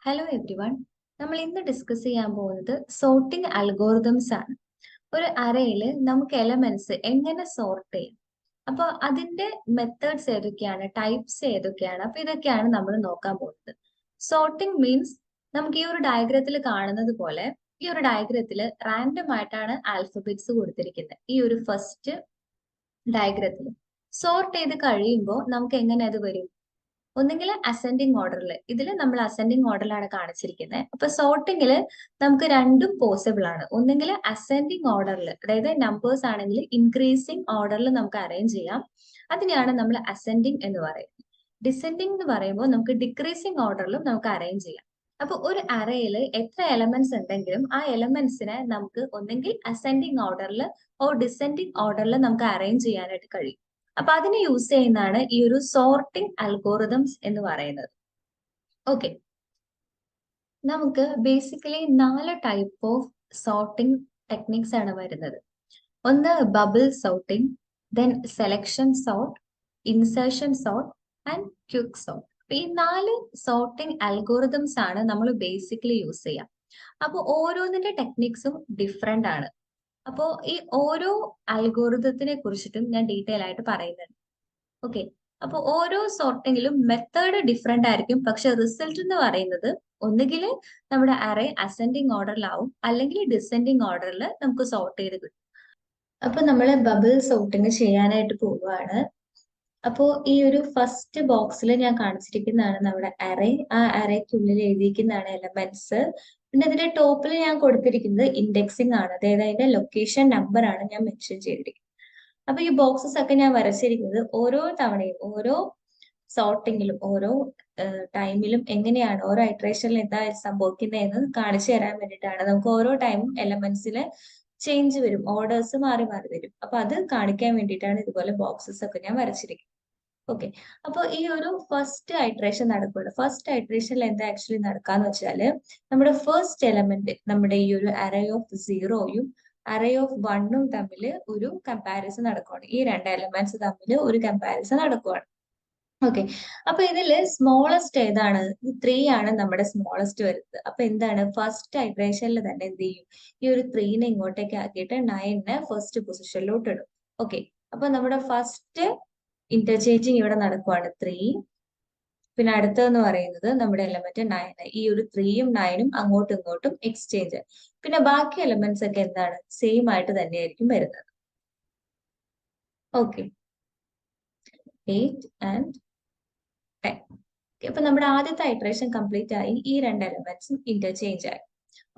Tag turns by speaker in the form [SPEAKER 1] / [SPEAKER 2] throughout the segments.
[SPEAKER 1] Hello every one. നമ്മൾ ഇന്ന് discuss ചെയ്യാൻ പോകുന്നത് സോർട്ടിംഗ് അൽഗോറിതംസ് ആണ്. ഒരു അറയിൽ നമുക്ക് എലമെന്റ്സ് എങ്ങനെ സോർട്ട് ചെയ്യാം, അപ്പോൾ അതിന്റെ മെത്തേഡ്സ് ഏതൊക്കെയാണ്, ടൈപ്സ് ഏതൊക്കെയാണ്, അപ്പൊ ഇതൊക്കെയാണ് നമ്മൾ നോക്കാൻ പോകുന്നത്. സോർട്ടിംഗ് മീൻസ് നമുക്ക് ഈ ഒരു ഡയഗ്രത്തിൽ കാണുന്നത് പോലെ ഈ ഒരു ഡയഗ്രത്തിൽ റാൻഡം ആയിട്ടാണ് ആൽഫബറ്റ്സ് കൊടുത്തിരിക്കുന്നത്. ഈ ഒരു ഫസ്റ്റ് ഡയഗ്രത്തിൽ സോർട്ട് ചെയ്ത് കഴിയുമ്പോൾ നമുക്ക് എങ്ങനെ അത് വരും? ഒന്നെങ്കിൽ അസെൻഡിങ് ഓർഡറിൽ, ഇതിൽ നമ്മൾ അസെൻഡിങ് ഓർഡറിലാണ് കാണിച്ചിരിക്കുന്നത്. അപ്പൊ സോർട്ടിങ്ങിൽ നമുക്ക് രണ്ടും പോസിബിൾ ആണ്. ഒന്നെങ്കിൽ അസെൻഡിങ് ഓർഡറിൽ, അതായത് നമ്പേഴ്സ് ആണെങ്കിൽ ഇൻക്രീസിങ് ഓർഡറിൽ നമുക്ക് അറേഞ്ച് ചെയ്യാം. അതിനെയാണ് നമ്മൾ അസെൻഡിങ് എന്ന് പറയുന്നത്. ഡിസെൻഡിങ് എന്ന് പറയുമ്പോൾ നമുക്ക് ഡിക്രീസിങ് ഓർഡറിലും നമുക്ക് അറേഞ്ച് ചെയ്യാം. അപ്പൊ ഒരു അറയിൽ എത്ര എലമെന്റ്സ് ഉണ്ടെങ്കിലും ആ എലമെന്റ്സിനെ നമുക്ക് ഒന്നെങ്കിൽ അസെൻഡിങ് ഓർഡറിൽ ഓർ ഡിസെൻഡിങ് ഓർഡറിൽ നമുക്ക് അറേഞ്ച് ചെയ്യാനായിട്ട് കഴിയും. അപ്പൊ അതിന് യൂസ് ചെയ്യുന്നതാണ് ഈ ഒരു സോർട്ടിംഗ് അൽഗോറിതംസ് എന്ന് പറയുന്നത്. ഓക്കെ, നമുക്ക് basically 4 type of sorting techniques ആണ് വരുന്നത്. ഒന്ന് bubble sorting, then selection sort, insertion sort and quick sort. ഈ 4 സോർട്ടിംഗ് അൽഗോറിതംസ് ആണ് നമ്മൾ ബേസിക്കലി യൂസ് ചെയ്യാം. അപ്പോൾ ഓരോന്നിന്റെ ടെക്നിക്സും ഡിഫറെന്റ് ആണ്. അപ്പോൾ ഈ ഓരോ അൽഗോറിതത്തിനെ കുറിച്ചിട്ടും ഞാൻ ഡീറ്റെയിൽ ആയിട്ട് പറയുന്നുണ്ട്. ഓക്കെ, അപ്പോൾ ഓരോ സോർട്ടിങ്ങിലും മെത്തേഡ് ഡിഫറെന്റ് ആയിരിക്കും, പക്ഷെ റിസൾട്ട് എന്ന് പറയുന്നത് ഒന്നുകിൽ നമ്മുടെ അറേ അസെൻഡിങ് ഓർഡറിലാവും, അല്ലെങ്കിൽ ഡിസെൻഡിങ് ഓർഡറിൽ നമുക്ക് സോർട്ട് ചെയ്ത് കിട്ടും. അപ്പൊ നമ്മൾ ബബിൾ സോർട്ടിങ് ചെയ്യാനായിട്ട് പോവുകയാണ്. അപ്പോൾ ഈ ഒരു ഫസ്റ്റ് ബോക്സിൽ ഞാൻ കാണിച്ചിരിക്കുന്നതാണ് നമ്മുടെ അറേ. ആ അറേക്കുള്ളിൽ എഴുതിയിരിക്കുന്നതാണ് എലമെന്റ്സ്. പിന്നെ ഇതിന്റെ ടോപ്പിൽ ഞാൻ കൊടുത്തിരിക്കുന്നത് ഇൻഡെക്സിംഗ് ആണ്, അതായത് അതിന്റെ ലൊക്കേഷൻ നമ്പർ ആണ് ഞാൻ മെൻഷൻ ചെയ്തിരിക്കുന്നത്. അപ്പൊ ഈ ബോക്സസ് ഒക്കെ ഞാൻ വരച്ചിരിക്കുന്നത് ഓരോ തവണയും, ഓരോ സോർട്ടിങ്ങിലും, ഓരോ ടൈമിലും എങ്ങനെയാണ്, ഓരോ ഐട്രേഷനിൽ എന്താ സംഭവിക്കുന്നതെന്ന് കാണിച്ചു തരാൻ വേണ്ടിയിട്ടാണ്. നമുക്ക് ഓരോ ടൈമും എലമെന്റ്സിൽ ചേഞ്ച് വരും, ഓർഡേഴ്സ് മാറി മാറി വരും. അപ്പൊ അത് കാണിക്കാൻ വേണ്ടിയിട്ടാണ് ഇതുപോലെ ബോക്സസ് ഒക്കെ ഞാൻ വരച്ചിരിക്കുന്നത്. ഓക്കെ, അപ്പൊ ഈ ഒരു ഫസ്റ്റ് ഐട്രേഷൻ നടക്കുകയാണ്. ഫസ്റ്റ് ഐട്രേഷനിൽ എന്താ ആക്ച്വലി നടക്കാന്ന് വെച്ചാല്, നമ്മുടെ ഫസ്റ്റ് എലമെന്റ്, നമ്മുടെ ഈ ഒരു അറേ ഓഫ് 0യും അറേ ഓഫ് 1ഉം തമ്മിൽ ഒരു കമ്പാരിസൺ നടക്കുകയാണ്. ഈ രണ്ട് എലമെന്റ്സ് തമ്മിൽ ഒരു കമ്പാരിസൺ നടക്കുകയാണ്. ഓക്കെ, അപ്പൊ ഇതില് സ്മോളസ്റ്റ് ഏതാണ്? ഈ 3 ആണ് നമ്മുടെ സ്മോളസ്റ്റ് വരുന്നത്. അപ്പൊ എന്താണ്, ഫസ്റ്റ് ഐട്രേഷനിൽ തന്നെ എന്ത് ചെയ്യും, ഈ ഒരു 3നെ ഇങ്ങോട്ടേക്ക് ആക്കിയിട്ട് 9നെ ഫസ്റ്റ് പൊസിഷനിലോട്ട് ഇടും. ഓക്കെ, അപ്പൊ നമ്മുടെ ഫസ്റ്റ് ഇന്റർചേഞ്ചിങ് ഇവിടെ നടക്കുവാണ് 3. പിന്നെ അടുത്തതെന്ന് പറയുന്നത് നമ്മുടെ എലമെന്റ് 9. ഈ ഒരു 3യും 9ഉം അങ്ങോട്ടും ഇങ്ങോട്ടും എക്സ്ചേഞ്ച്. പിന്നെ ബാക്കി എലമെന്റ്സ് ഒക്കെ എന്താണ്, സെയിം ആയിട്ട് തന്നെയായിരിക്കും വരുന്നത്. Okay, 8 and 10. അപ്പൊ നമ്മുടെ ആദ്യത്തെ ഐട്രേഷൻ കംപ്ലീറ്റ് ആയി, ഈ രണ്ട് എലമെന്റ്സും ഇന്റർചേഞ്ച് ആയി.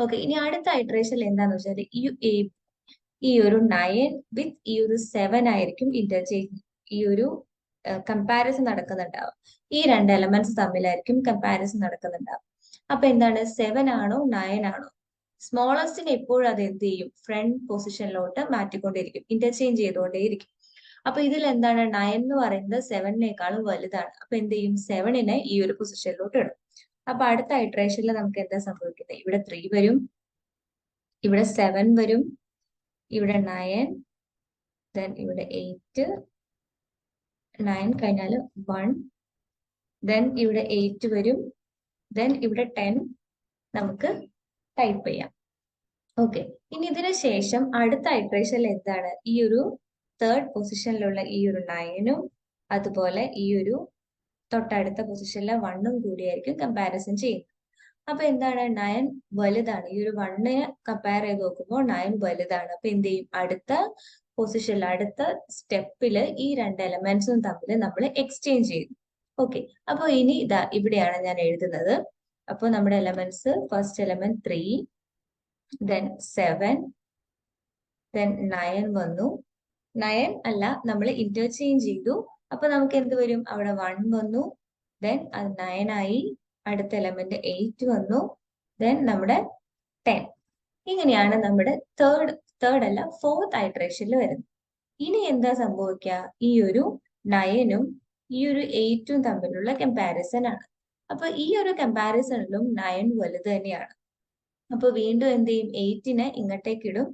[SPEAKER 1] ഓക്കെ, ഇനി അടുത്ത ഐട്രേഷനിൽ എന്താന്ന് വെച്ചാൽ ഈ ഒരു 9 വിത്ത് ഈ ഒരു 7 ആയിരിക്കും ഇന്റർചേഞ്ച്, ഈ ഒരു കമ്പാരിസൺ നടക്കുന്നുണ്ടാവും. ഈ രണ്ട് എലമെന്റ്സ് തമ്മിലായിരിക്കും കമ്പാരിസൺ നടക്കുന്നുണ്ടാവും. അപ്പൊ എന്താണ്, 7 ആണോ 9 ആണോ? സ്മോളസ്റ്റിന് എപ്പോഴും അത് എന്ത് ചെയ്യും, ഫ്രണ്ട് പൊസിഷനിലോട്ട് മാറ്റിക്കൊണ്ടിരിക്കും, ഇന്റർചേഞ്ച് ചെയ്തുകൊണ്ടേയിരിക്കും. അപ്പൊ ഇതിൽ എന്താണ്, 9 എന്ന് പറയുന്നത് 7നേക്കാളും വലുതാണ്. അപ്പൊ എന്ത് ചെയ്യും, 7നെ ഈ ഒരു പൊസിഷനിലോട്ട് ഇടും. അപ്പൊ അടുത്ത ഐട്രേഷനിൽ നമുക്ക് എന്താ സംഭവിക്കുന്നത്, ഇവിടെ 3 വരും, ഇവിടെ 7 വരും, ഇവിടെ 9, ദെൻ ഇവിടെ 8, 9 കഴിഞ്ഞാൽ 1, ദെൻ ഇവിടെ 8 വരും, ദെൻ ഇവിടെ 10 നമുക്ക് ടൈപ്പ് ചെയ്യാം. ഓക്കെ, ഇനി ഇതിന് ശേഷം അടുത്ത ഐട്രേഷനിൽ എന്താണ്, ഈ ഒരു തേർഡ് പൊസിഷനിലുള്ള ഈ ഒരു 9ഉം അതുപോലെ ഈ ഒരു തൊട്ടടുത്ത പൊസിഷനിലെ 1ഉം കൂടിയായിരിക്കും കമ്പാരിസൺ ചെയ്യുന്നത്. അപ്പൊ എന്താണ്, 9 വലുതാണ്. ഈ ഒരു 1നെ കമ്പയർ ചെയ്ത് നോക്കുമ്പോൾ 9 വലുതാണ്. അപ്പൊ എന്ത് ചെയ്യും, അടുത്ത പൊസിഷനിൽ, അടുത്ത സ്റ്റെപ്പില് ഈ രണ്ട് എലമെന്റ്സും തമ്മിൽ നമ്മൾ എക്സ്ചേഞ്ച് ചെയ്യും. ഓക്കെ, അപ്പൊ ഇനി ഇതാ ഇവിടെയാണ് ഞാൻ എഴുതുന്നത്. അപ്പൊ നമ്മുടെ elements, first element 3, then 7, then 9 വന്നു. 9 അല്ല, നമ്മൾ ഇന്റർചേഞ്ച് ചെയ്തു. അപ്പൊ നമുക്ക് എന്ത് വരും, അവിടെ 1 വന്നു, ദെൻ അത് 9 ആയി. അടുത്ത എലമെന്റ് 8 വന്നു, ദെൻ നമ്മുടെ 10. ഇങ്ങനെയാണ് നമ്മുടെ തേർഡ് അല്ല, ഫോർത്ത് ഐട്രേഷനിൽ വരുന്നത്. ഇനി എന്താ സംഭവിക്കുക, ഈ ഒരു 9ഉം ഈ ഒരു 8ഉം തമ്മിലുള്ള കമ്പാരിസൺ ആണ്. അപ്പൊ ഈ ഒരു കമ്പാരിസണിലും 9 വലുത് തന്നെയാണ്. അപ്പൊ വീണ്ടും എന്ത് ചെയ്യും, 8നെ ഇങ്ങോട്ടേക്ക് ഇടും,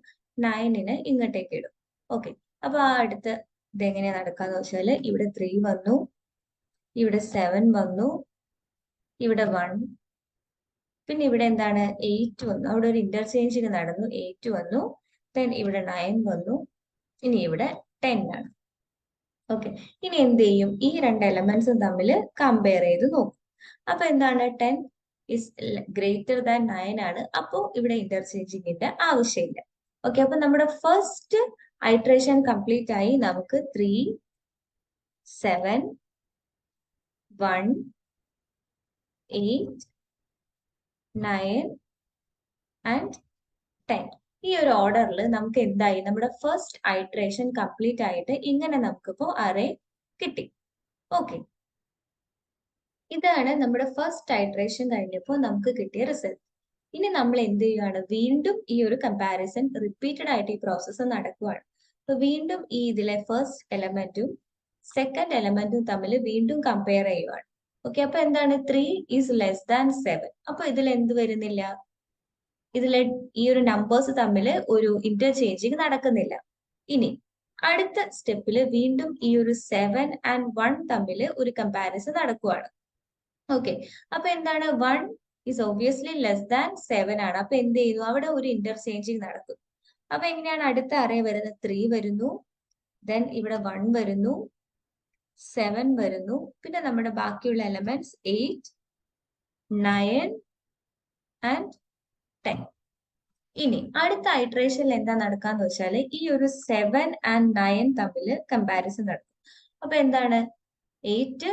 [SPEAKER 1] 9നെ ഇങ്ങോട്ടേക്ക് ഇടും. ഓക്കെ, അപ്പൊ ആ അടുത്ത ഇതെങ്ങനെയാ നടക്കാന്ന് വെച്ചാല്, ഇവിടെ 3 വന്നു, ഇവിടെ 7 വന്നു, ഇവിടെ 1, പിന്നെ ഇവിടെ എന്താണ് 8 വന്നു, അവിടെ ഒരു ഇന്റർചേഞ്ചിങ് നടന്നു, 8 വന്നു, ദെൻ ഇവിടെ 9 വന്നു, ഇനി ഇവിടെ 10 ആണ്. ഓക്കെ, ഇനി എന്ത് ചെയ്യും, ഈ രണ്ട് എലമെന്റ്സും തമ്മിൽ കമ്പയർ ചെയ്ത് നോക്കും. അപ്പൊ എന്താണ് 10 ഇസ് ഗ്രേറ്റർ ദാൻ 9 ആണ്, അപ്പോൾ ഇവിടെ ഇന്റർചേഞ്ചിങ്ങിന്റെ ആവശ്യമില്ല. ഓക്കെ, അപ്പൊ നമ്മുടെ ഫസ്റ്റ് ഐട്രേഷൻ കംപ്ലീറ്റ് ആയി. നമുക്ക് 3, 7, 1, 8, 9 ആൻഡ് 10. ഈ ഒരു ഓർഡറിൽ നമുക്ക് എന്തായി, നമ്മുടെ ഫസ്റ്റ് ഐട്രേഷൻ കംപ്ലീറ്റ് ആയിട്ട് ഇങ്ങനെ നമുക്കിപ്പോ അറേ കിട്ടി. ഓക്കെ, ഇതാണ് നമ്മുടെ ഫസ്റ്റ് ഐട്രേഷൻ കഴിഞ്ഞപ്പോൾ നമുക്ക് കിട്ടിയ റിസൾട്ട്. ഇനി നമ്മൾ എന്ത് ചെയ്യുകയാണ്, വീണ്ടും ഈ ഒരു കമ്പാരിസൺ റിപ്പീറ്റഡ് ആയിട്ട് ഈ പ്രോസസ്സ് നടക്കുകയാണ്. അപ്പൊ വീണ്ടും ഈ ഇതിലെ ഫസ്റ്റ് എലമെന്റും സെക്കൻഡ് എലമെന്റും തമ്മിൽ വീണ്ടും കമ്പയർ ചെയ്യുകയാണ്. ഓക്കെ, അപ്പൊ എന്താണ് 3 ഈസ് ലെസ് ദാൻ 7. അപ്പൊ ഇതിൽ എന്ത് വരുന്നില്ല, ഇതിലെ ഈ ഒരു നമ്പേഴ്സ് തമ്മിൽ ഒരു ഇന്റർചേഞ്ചിങ് നടക്കുന്നില്ല. ഇനി അടുത്ത സ്റ്റെപ്പിൽ വീണ്ടും ഈ ഒരു 7 ആൻഡ് 1 തമ്മിൽ ഒരു കമ്പാരിസൺ നടക്കുകയാണ്. ഓക്കെ, അപ്പൊ എന്താണ് 1 ഈസ് ഒബ്വിയസ്ലി ലെസ് ദാൻ 7 ആണ്. അപ്പൊ എന്ത് ചെയ്യുന്നു, അവിടെ ഒരു ഇന്റർചേഞ്ചിങ് നടക്കും. അപ്പൊ എങ്ങനെയാണ് അടുത്ത അറേ വരുന്നത്, 3 വരുന്നു, ദെൻ ഇവിടെ 1 വരുന്നു, 7 വരുന്നു, പിന്നെ നമ്മുടെ ബാക്കിയുള്ള എലമെന്റ്സ് 8, 9 ആൻഡ് 10. ഇനി അടുത്ത ഐട്രേഷനിൽ എന്താ നടക്കാന്ന് വെച്ചാൽ ഈ ഒരു 7 ആൻഡ് 9 തമ്മിൽ കമ്പാരിസൺ നടക്കും. അപ്പൊ എന്താണ് 8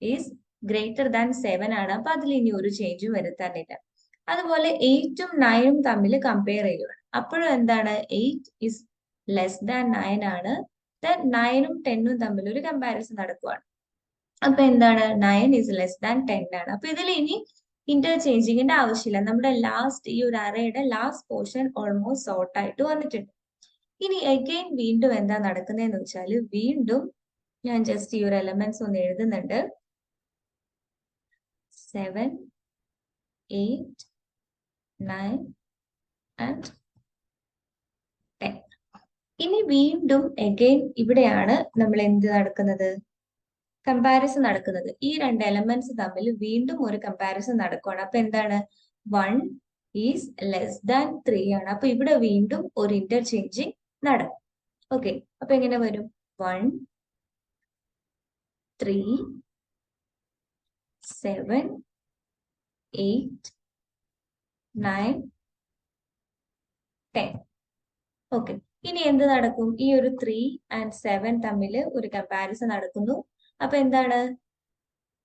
[SPEAKER 1] ഈസ് ഗ്രേറ്റർ ദാൻ 7 ആണ്. അപ്പൊ അതിൽ ഇനി ഒരു ചേഞ്ചും വരുത്താനില്ല. അതുപോലെ 8ഉം 9ഉം തമ്മിൽ കമ്പയർ ചെയ്യുകയാണ്. അപ്പോഴും എന്താണ് 8 ഈസ് ലെസ് ദാൻ 9 ആണ്. ദെൻ 9ഉം 10ഉം തമ്മിൽ ഒരു കമ്പാരിസൺ നടക്കുകയാണ്. അപ്പൊ എന്താണ് 9 ഈസ് ലെസ് ദാൻ 10 ആണ്. അപ്പൊ ഇതിൽ ഇനി ഇന്റർചേഞ്ചിങ്ങിന്റെ ആവശ്യമില്ല. നമ്മുടെ ലാസ്റ്റ് ഈ ഒരു അറേയുടെ ലാസ്റ്റ് പോർഷൻ ഓൾമോസ്റ്റ് സോർട്ട് ആയിട്ട് വന്നിട്ടുണ്ട്. ഇനി അഗെയിൻ വീണ്ടും എന്താ നടക്കുന്നതെന്ന് വെച്ചാൽ വീണ്ടും ഞാൻ ജസ്റ്റ് ഈ ഒരു എലമെന്റ്സ് ഒന്ന് എഴുതുന്നുണ്ട്. 7, 8, 9 ആൻഡ് 10. ഇനി വീണ്ടും അഗെയിൻ ഇവിടെയാണ് നമ്മൾ എന്ത് നടക്കുന്നത്, കമ്പാരിസൺ നടക്കുന്നത്. ഈ രണ്ട് എലമെന്റ്സ് തമ്മിൽ വീണ്ടും ഒരു കമ്പാരിസൺ നടക്കുകയാണ്. അപ്പൊ എന്താണ് 1 ഈസ് ലെസ് ദാൻ 3 ആണ്. അപ്പൊ ഇവിടെ വീണ്ടും ഒരു ഇന്റർചേഞ്ചിങ് നടക്കും. ഓക്കെ, അപ്പൊ എങ്ങനെ വരും, 1, 3, 7, 8, 9, 10. ഓക്കെ, ഇനി എന്ത് നടക്കും, ഈ ഒരു 3 ആൻഡ് 7 തമ്മിൽ ഒരു കമ്പാരിസൺ നടക്കുന്നു. അപ്പൊ എന്താണ്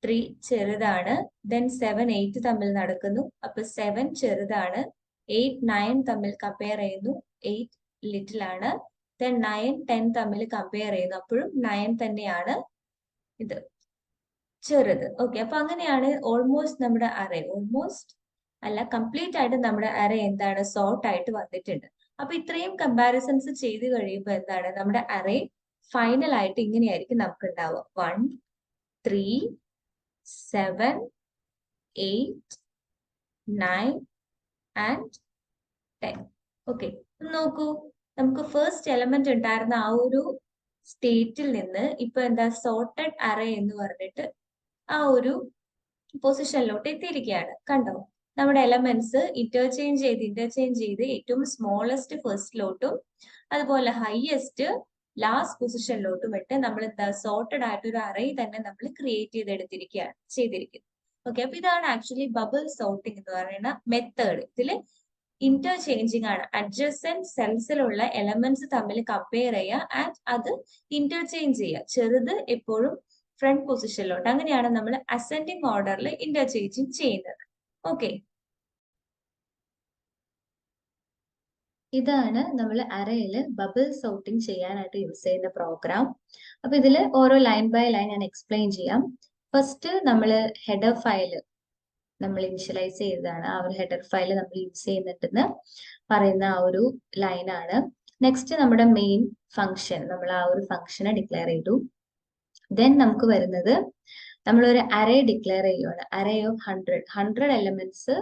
[SPEAKER 1] 3 ചെറുതാണ്, ദെൻ 7, 8 തമ്മിൽ നടക്കുന്നു. അപ്പൊ 7 ചെറുതാണ്, 8, 9 തമ്മിൽ കമ്പയർ ചെയ്യുന്നു, 8 ലിറ്റിൽ ആണ്. ദെൻ 9, 10 തമ്മിൽ കമ്പയർ ചെയ്യുന്നു, അപ്പോഴും 9 തന്നെയാണ് ഇത് ചെറുത്. ഓക്കെ, അപ്പൊ അങ്ങനെയാണ് ഓൾമോസ്റ്റ് നമ്മുടെ അറേ, ഓൾമോസ്റ്റ് അല്ല കംപ്ലീറ്റ് ആയിട്ട് നമ്മുടെ അറേ എന്താണ് സോർട്ട് ആയിട്ട് വന്നിട്ടുണ്ട്. അപ്പൊ ഇത്രയും കമ്പാരിസൺസ് ചെയ്ത് കഴിയുമ്പോൾ എന്താണ് നമ്മുടെ അറേ ഫൈനൽ ആയിട്ട് ഇങ്ങനെയായിരിക്കും നമുക്ക് ഉണ്ടാവുക. 1, 3, 7, 8, 9 ആൻഡ് 10. ഓക്കെ, നോക്കൂ, നമുക്ക് ഫസ്റ്റ് എലമെന്റ് ഉണ്ടായിരുന്ന ആ ഒരു സ്റ്റേറ്റിൽ നിന്ന് ഇപ്പൊ എന്താ സോർട്ടഡ് അറേ എന്ന് പറഞ്ഞിട്ട് ആ ഒരു പൊസിഷനിലോട്ട് എത്തിയിരിക്കുകയാണ്. കണ്ടോ, നമ്മുടെ എലമെന്റ്സ് ഇന്റർചേഞ്ച് ചെയ്ത് ഏറ്റവും സ്മോളസ്റ്റ് ഫസ്റ്റിലോട്ടും അതുപോലെ ഹയസ്റ്റ് ലാസ്റ്റ് പൊസിഷനിലോട്ടും ഇട്ട് നമ്മൾ എന്താ സോർട്ടഡ് ആയിട്ട് ഒരു അറേ തന്നെ നമ്മൾ ക്രിയേറ്റ് ചെയ്തിരിക്കുന്നത്. ഓക്കെ, അപ്പൊ ഇതാണ് ആക്ച്വലി ബബിൾ സോർട്ടിംഗ് എന്ന് പറയുന്ന മെത്തേഡ്. ഇതില് ഇന്റർചേഞ്ചിങ് ആണ്, അഡ്ജസന്റ് സെൽസിലുള്ള എലമെന്റ്സ് തമ്മിൽ കമ്പയർ ചെയ്യുക ആൻഡ് അത് ഇന്റർചേഞ്ച് ചെയ്യുക. ചെറുത് എപ്പോഴും ഫ്രണ്ട് പൊസിഷനിലോട്ട്, അങ്ങനെയാണ് നമ്മൾ അസെൻഡിങ് ഓർഡറിൽ ഇന്റർചേഞ്ചിങ് ചെയ്യുന്നത്. ഓക്കെ, ഇതാണ് നമ്മൾ അറേയിൽ ബബിൾ സോർട്ടിംഗ് ചെയ്യാനായിട്ട് യൂസ് ചെയ്യുന്ന പ്രോഗ്രാം. അപ്പൊ ഇതിൽ ഓരോ ലൈൻ ബൈ ലൈൻ ഞാൻ എക്സ്പ്ലെയിൻ ചെയ്യാം. ഫസ്റ്റ് നമ്മൾ ഹെഡർ ഫയൽ നമ്മൾ ഇനിഷ്യലൈസ് ചെയ്തതാണ്. ആ ഒരു ഹെഡർ ഫയൽ നമ്മൾ യൂസ് ചെയ്യുന്നുണ്ടെന്ന് പറയുന്ന ആ ഒരു ലൈനാണ്. നെക്സ്റ്റ് നമ്മുടെ മെയിൻ ഫംഗ്ഷൻ, നമ്മൾ ആ ഒരു ഫംഗ്ഷനെ ഡിക്ലെയർ ചെയ്തു. ദെൻ നമുക്ക് വരുന്നത് നമ്മളൊരു അറേ ഡിക്ലെയർ ചെയ്യുകയാണ്. അറേ ഓഫ് 100 എലമെന്റ്സ്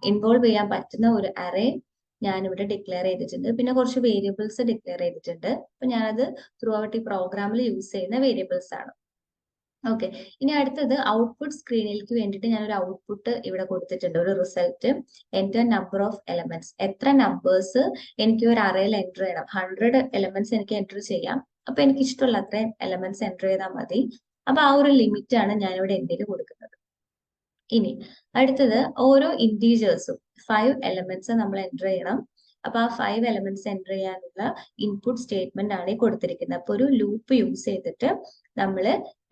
[SPEAKER 1] ഇൻവോൾവ് ചെയ്യാൻ പറ്റുന്ന ഒരു അറേ ഞാനിവിടെ ഡിക്ലെയർ ചെയ്തിട്ടുണ്ട്. പിന്നെ കുറച്ച് വേരിയബിൾസ് ഡിക്ലെയർ ചെയ്തിട്ടുണ്ട്. അപ്പൊ ഞാനത് ത്രൂ ഔട്ട് ഈ പ്രോഗ്രാമിൽ യൂസ് ചെയ്യുന്ന വേരിയബിൾസ് ആണ്. ഓക്കെ, ഇനി അടുത്തത് ഔട്ട്പുട്ട് സ്ക്രീനിലേക്ക് വേണ്ടിയിട്ട് ഞാനൊരു ഔട്ട്പുട്ട് ഇവിടെ കൊടുത്തിട്ടുണ്ട്, ഒരു result. Enter number of elements, എത്ര നമ്പേഴ്സ് എനിക്ക് ഒരു അറയിൽ എൻ്റർ ചെയ്യണം. 100 എലമെന്റ്സ് എനിക്ക് എൻ്റർ ചെയ്യാം. അപ്പൊ എനിക്ക് ഇഷ്ടമുള്ള അത്രയും എലമെന്റ്സ് എൻ്റർ ചെയ്താൽ മതി. അപ്പൊ ആ ഒരു ലിമിറ്റ് ആണ് ഞാനിവിടെ എന്തിന് കൊടുക്കുന്നത്. ഇനി അടുത്തത് ഓരോ ഇൻറ്റീജേഴ്സും 5 എലമെന്റ്സ് നമ്മൾ എൻ്റർ ചെയ്യണം. അപ്പൊ ആ 5 എലമെന്റ്സ് എൻ്റർ ചെയ്യാനുള്ള ഇൻപുട്ട് സ്റ്റേറ്റ്മെന്റ് ആണ് ഈ കൊടുത്തിരിക്കുന്നത്. അപ്പൊ ഒരു ലൂപ്പ് യൂസ് ചെയ്തിട്ട് നമ്മൾ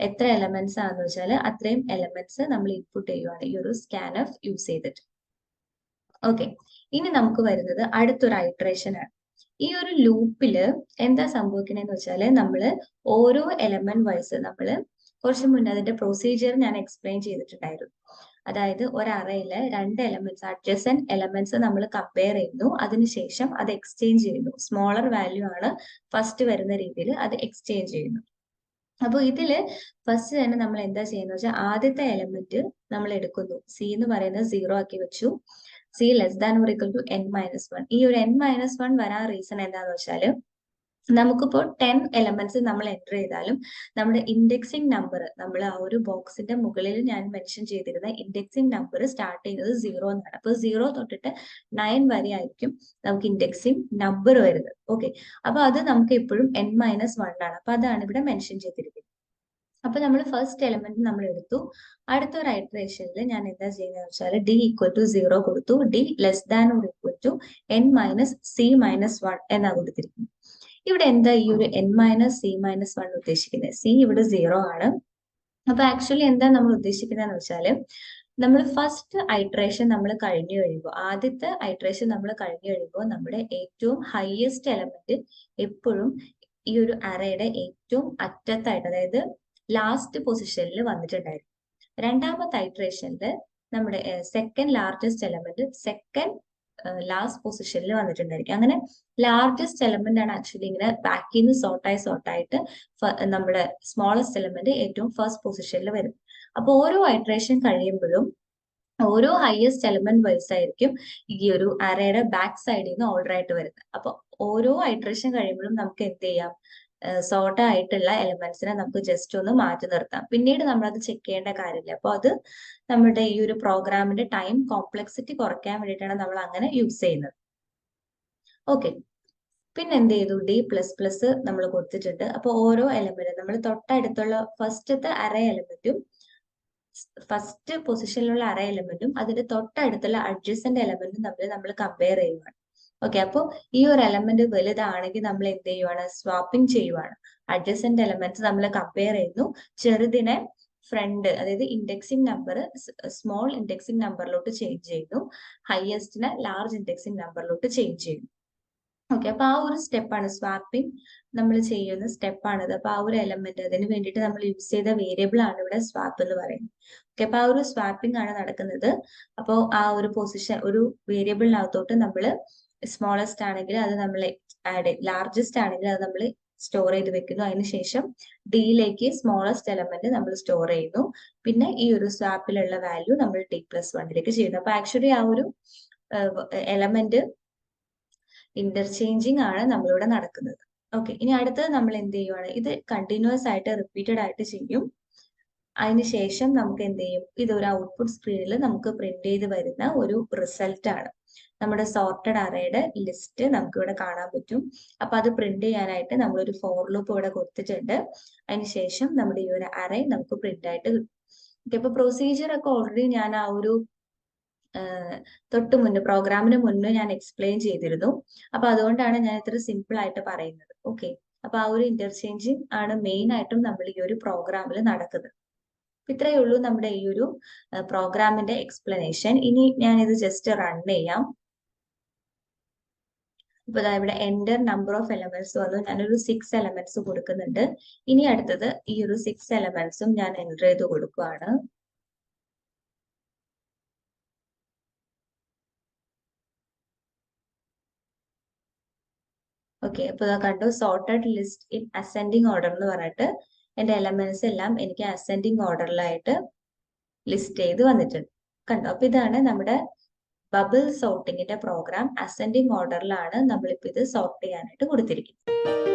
[SPEAKER 1] എത്ര എലമെന്റ്സ് ആണെന്ന് വെച്ചാൽ അത്രയും എലമെന്റ്സ് നമ്മൾ ഇൻപുട്ട് ചെയ്യുവാണ് ഈ ഒരു സ്കാൻഎഫ് യൂസ് ചെയ്തിട്ട്. ഓക്കെ, ഇനി നമുക്ക് വരുന്നത് അടുത്തൊരു ഐട്രേഷൻ ആണ്. ഈ ഒരു ലൂപ്പില് എന്താ സംഭവിക്കണെന്ന് വെച്ചാൽ നമ്മൾ ഓരോ എലമെന്റ് വൈസ് നമ്മൾ കുറച്ച് മുന്നേ അതിന്റെ പ്രൊസീജിയർ ഞാൻ എക്സ്പ്ലെയിൻ ചെയ്തിട്ടുണ്ടായിരുന്നു. അതായത് ഒരു അറയിലെ 2 എലമെന്റ്സ്, അഡ്ജസന്റ് എലമെന്റ്സ് നമ്മൾ കമ്പയർ ചെയ്യുന്നു, അതിനുശേഷം അത് എക്സ്ചേഞ്ച് ചെയ്യുന്നു. സ്മോളർ വാല്യൂ ആണ് ഫസ്റ്റ് വരുന്ന രീതിയിൽ അത് എക്സ്ചേഞ്ച് ചെയ്യുന്നു. അപ്പോൾ ഇതില് ഫസ്റ്റ് തന്നെ നമ്മൾ എന്താ ചെയ്യുന്നത് വെച്ചാൽ ആദ്യത്തെ എലമെന്റ് നമ്മൾ എടുക്കുന്നു. സി എന്ന് പറയുന്നത് 0 ആക്കി വെച്ചു. C less than or equal to n-1. ഈ ഒരു n-1 വരാൻ റീസൺ എന്താണെന്ന് വെച്ചാൽ നമുക്കിപ്പോൾ 10 എലമെന്റ്സ് നമ്മൾ എൻ്റർ ചെയ്താലും നമ്മുടെ ഇൻഡെക്സിങ് നമ്പർ, നമ്മൾ ആ ഒരു ബോക്സിന്റെ മുകളിൽ ഞാൻ മെൻഷൻ ചെയ്തിരുന്ന ഇൻഡെക്സിങ് നമ്പർ സ്റ്റാർട്ട് ചെയ്യുന്നത് 0 എന്നാണ്. അപ്പൊ 0 തൊട്ടിട്ട് 9 വരെ ആയിരിക്കും നമുക്ക് ഇൻഡെക്സിങ് നമ്പർ വരുന്നത്. ഓക്കെ, അപ്പൊ അത് നമുക്ക് എപ്പോഴും n-1 ആണ്. അപ്പൊ അതാണ് ഇവിടെ മെൻഷൻ ചെയ്തിരിക്കുന്നത്. അപ്പൊ നമ്മൾ ഫസ്റ്റ് എലമെന്റ് നമ്മൾ എടുത്തു. അടുത്തൊരു ഐട്രേഷനിൽ ഞാൻ എന്താ ചെയ്യുന്നത് വെച്ചാൽ ഡി ഈക്വൽ ടു 0 കൊടുത്തു. D less than or equal to n-c-1 എന്നാ കൊടുത്തിരിക്കുന്നത്. ഇവിടെ എന്താ ഈ ഒരു n-c-1 ഉദ്ദേശിക്കുന്നത്? സി ഇവിടെ 0 ആണ്. അപ്പൊ ആക്ച്വലി എന്താ നമ്മൾ ഉദ്ദേശിക്കുന്നതെന്ന് വെച്ചാല് നമ്മൾ ഫസ്റ്റ് ഐട്രേഷൻ നമ്മൾ കഴിഞ്ഞു കഴിയുമ്പോൾ, ആദ്യത്തെ ഐട്രേഷൻ നമ്മൾ കഴിഞ്ഞു കഴിയുമ്പോൾ നമ്മുടെ ഏറ്റവും ഹയസ്റ്റ് എലമെന്റ് എപ്പോഴും ഈ ഒരു അറയുടെ ഏറ്റവും അറ്റത്തായിട്ട്, അതായത് ലാസ്റ്റ് പൊസിഷനിൽ വന്നിട്ടുണ്ടായിരുന്നു. രണ്ടാമത്തെ ഐട്രേഷനിൽ നമ്മുടെ second largest element second last പൊസിഷനിൽ വന്നിട്ടുണ്ടായിരിക്കും. അങ്ങനെ ലാർജസ്റ്റ് എലമെന്റ് ആണ് ആക്ച്വലി ഇങ്ങനെ ബാക്കിൽ നിന്ന് സോർട്ടായിട്ട് നമ്മുടെ സ്മോളസ്റ്റ് എലമെന്റ് ഏറ്റവും ഫസ്റ്റ് പൊസിഷനിൽ വരും. അപ്പൊ ഓരോ ഐട്രേഷൻ കഴിയുമ്പോഴും ഓരോ ഹയസ്റ്റ് എലമെന്റ് വൈസ് ആയിരിക്കും ഈ ഒരു അറയുടെ ബാക്ക് സൈഡിൽ നിന്ന് ഓർഡർ ആയിട്ട് വരുന്നത്. അപ്പൊ ഓരോ ഐട്രേഷൻ കഴിയുമ്പോഴും നമുക്ക് എന്ത് ചെയ്യാം, സോർട്ട് ആയിട്ടുള്ള എലമെന്റ്സിനെ നമുക്ക് ജസ്റ്റ് ഒന്ന് മാറ്റി നിർത്താം. പിന്നീട് നമ്മൾ അത് ചെക്ക് ചെയ്യേണ്ട കാര്യമില്ല. അപ്പൊ അത് നമ്മുടെ ഈ ഒരു പ്രോഗ്രാമിന്റെ ടൈം കോംപ്ലക്സിറ്റി കുറയ്ക്കാൻ വേണ്ടിയിട്ടാണ് നമ്മൾ അങ്ങനെ യൂസ് ചെയ്യുന്നത്. ഓക്കെ, പിന്നെ എന്ത് ചെയ്തു, ഡി പ്ലസ് പ്ലസ് നമ്മൾ കൊടുത്തിട്ടുണ്ട്. അപ്പൊ ഓരോ എലമെന്റ് നമ്മൾ തൊട്ടടുത്തുള്ള ഫസ്റ്റത്തെ അറേ എലമെന്റും ഫസ്റ്റ് പൊസിഷനിലുള്ള അറേ എലമെന്റും അതിന്റെ തൊട്ടടുത്തുള്ള അഡ്ജസന്റ് എലമെന്റും തമ്മിൽ നമ്മൾ കമ്പയർ ചെയ്യുവാണ്. ഓക്കെ, അപ്പോൾ ഈ ഒരു എലമെന്റ് വലുതാണെങ്കിൽ നമ്മൾ എന്ത് ചെയ്യുവാണ്, സ്വാപ്പിംഗ് ചെയ്യുവാണ്. അഡ്ജസന്റ് എലമെന്റ്സ് നമ്മൾ കമ്പയർ ചെയ്യുന്നു. ചെറുതിനെ ഫ്രണ്ട്, അതായത് ഇൻഡെക്സിംഗ് നമ്പർ സ്മോൾ ഇൻഡെക്സിംഗ് നമ്പറിലോട്ട് ചേഞ്ച് ചെയ്യുന്നു. ഹയസ്റ്റിനെ ലാർജ് ഇൻഡെക്സിംഗ് നമ്പറിലോട്ട് ചേഞ്ച് ചെയ്യുന്നു. ഓക്കെ, അപ്പൊ ആ ഒരു സ്റ്റെപ്പാണ് സ്വാപ്പിംഗ് നമ്മൾ ചെയ്യുന്ന സ്റ്റെപ്പാണിത്. അപ്പൊ ആ ഒരു എലമെന്റ്, അതിന് വേണ്ടിയിട്ട് നമ്മൾ യൂസ് ചെയ്ത വേരിയബിൾ ആണ് ഇവിടെ സ്വാപ്പ് എന്ന് പറയുന്നത്. ഓക്കെ, അപ്പൊ ആ ഒരു സ്വാപ്പിംഗ് ആണ് നടക്കുന്നത്. അപ്പോൾ ആ ഒരു പൊസിഷൻ, ഒരു വേരിയബിളിനകത്തോട്ട് നമ്മൾ സ്മോളസ്റ്റ് ആണെങ്കിൽ അത് നമ്മൾ ആഡ്, ലാർജസ്റ്റ് ആണെങ്കിൽ അത് നമ്മൾ സ്റ്റോർ ചെയ്ത് വെക്കുന്നു. അതിനുശേഷം ഡിയിലേക്ക് സ്മോളസ്റ്റ് എലമെന്റ് നമ്മൾ സ്റ്റോർ ചെയ്യുന്നു. പിന്നെ ഈ ഒരു സ്വാപ്പിലുള്ള വാല്യൂ നമ്മൾ d+1 ചെയ്യുന്നു. അപ്പൊ ആക്ച്വലി ആ ഒരു എലമെന്റ് ഇന്റർചേഞ്ചിങ് ആണ് നമ്മളിവിടെ നടക്കുന്നത്. ഓക്കെ, ഇനി അടുത്തത് നമ്മൾ എന്ത് ചെയ്യുവാണ്, ഇത് കണ്ടിന്യൂസ് ആയിട്ട് റിപ്പീറ്റഡ് ആയിട്ട് ചെയ്യും. അതിനുശേഷം നമുക്ക് എന്ത് ചെയ്യും, ഇതൊരു ഔട്ട്പുട്ട് സ്ക്രീനിൽ നമുക്ക് പ്രിന്റ് ചെയ്ത് വരുന്ന ഒരു റിസൾട്ട് ആണ്. നമ്മുടെ സോർട്ടഡ് അറേയുടെ ലിസ്റ്റ് നമുക്ക് ഇവിടെ കാണാൻ പറ്റും. അപ്പൊ അത് പ്രിന്റ് ചെയ്യാനായിട്ട് നമ്മളൊരു ഫോർ ലൂപ്പ് ഇവിടെ കൊടുത്തിട്ടുണ്ട്. അതിനുശേഷം നമ്മുടെ ഈ ഒരു അറേ നമുക്ക് പ്രിന്റ് ആയിട്ട് കിട്ടും. ഓക്കെ, അപ്പൊ പ്രൊസീജിയർ ഒക്കെ ഓൾറെഡി ഞാൻ ആ ഒരു തൊട്ട് മുന്നേ പ്രോഗ്രാമിന് മുന്നേ ഞാൻ എക്സ്പ്ലെയിൻ ചെയ്തിരുന്നു. അപ്പൊ അതുകൊണ്ടാണ് ഞാൻ ഇത്ര സിമ്പിൾ ആയിട്ട് പറയുന്നത്. ഓക്കെ, അപ്പൊ ആ ഒരു ഇന്റർചേഞ്ചിങ് ആണ് മെയിൻ ആയിട്ടും നമ്മൾ ഈ ഒരു പ്രോഗ്രാമിൽ നടക്കുന്നത്. ഇത്രയേ ഉള്ളൂ നമ്മുടെ ഈ ഒരു പ്രോഗ്രാമിന്റെ എക്സ്പ്ലനേഷൻ. ഇനി ഞാൻ ഇത് ജസ്റ്റ് റൺ ചെയ്യാം. ഇപ്പൊ ഇവിടെ എൻ്റർ നമ്പർ ഓഫ് എലമെന്റ്സ് വന്നു. ഞാനൊരു 6 എലമെന്റ്സ് കൊടുക്കുന്നുണ്ട്. ഇനി അടുത്തത് ഈ ഒരു 6 എലമെന്റ്സും ഞാൻ എൻ്റർ ചെയ്ത് കൊടുക്കുകയാണ്. ഓക്കെ, അപ്പൊ കണ്ടു, sorted list in ascending order എന്ന് പറഞ്ഞിട്ട് എന്റെ എലമെന്റ്സ് എല്ലാം എനിക്ക് അസെൻഡിങ് ഓർഡറിലായിട്ട് ലിസ്റ്റ് ചെയ്ത് വന്നിട്ടുണ്ട്. കണ്ടു, അപ്പൊ ഇതാണ് നമ്മുടെ ബബിൾ സോർട്ടിങ്ങിന്റെ പ്രോഗ്രാം. അസെൻഡിങ് ഓർഡറിലാണ് നമ്മളിപ്പോ ഇത് സോർട്ട് ചെയ്യാനായിട്ട് കൊടുത്തിരിക്കുന്നത്.